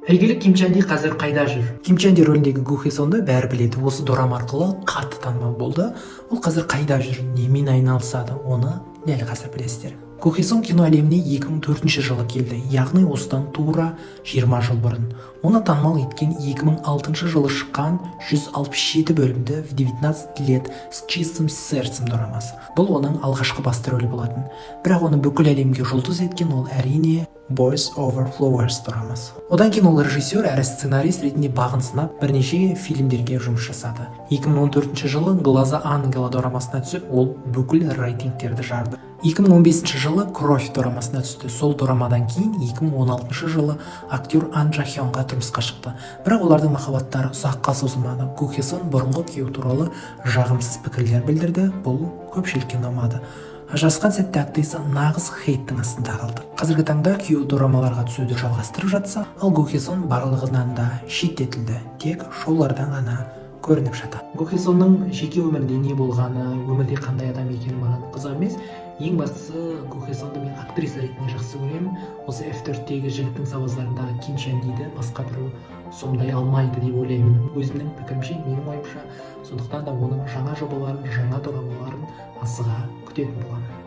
Әйгілі Ким Чан Ди қазір қайда жүр? Ким Чан Ди рөліндегі Го Хе Сонды бәрі біледі. Осы дорама арқылы қатты танымал болды. Ол қазір қайда жүр, немен айналысады, оны дәл қазір білесіздер. Го Хе Сон кино әлеміне 2004 жылы келді, яғни осыдан тура 20 жыл бұрын. Оны танымал еткен 2006 жылы шыққан 167 бөлімді в 19 лет с чистым сердцем дорамасы. Бұл оның алғашқы басты рөлі болатын. Бірақ оны бүкіл әлемге жұлдыз еткен ол әрине Boys Over Flowers дорамасы. Одан кейін ол режиссер әрі сценарист ретінде бағын сынап бірнеше фильмдерге жұмыс жасады. 2014 жылы Глаза ангела дорамасына түсіп, ол бүкіл рейтингтерді жарды. 2015 жылы Кровь дорамасына түсті. Сол дорамадан кейін 2016 жылы актер Ан Джа Хёнға тұрмысқа шықты. Бірақ олардың махаббаттары ұзаққа созылмады. Го Хе Сон бұрынғы күйеуі туралы жағымсыз пікірлер білдірді. Бұл көпшілікке ұнамады. Ажырасқан сәтте актриса нағыз хейттің астында қалды. Қазіргі таңда күйеуі дорамаларға түсуді жалғастырып жатса, ал Го Хе Сон барлығынан да шеттетілді. Тек шоулардан ғана көрініп жатады. Го Хе Сонның жеке өмірінде не болғаны, өмірде қандай адам екені маған қызық емес. Ең бастысы, Го Хе Сонды мен актриса ретінде жақсы көремін. Осы F4-тегі жігіттің сабаздарындағы Ким Чан Диді басқа біреу сомдай алмайды деп ойлаймын. Өзімнің пікірімше, менің ойымша, сондықтан да оның жаңа жобаларын, жаңа дорамаларын асыға күтетін боламын.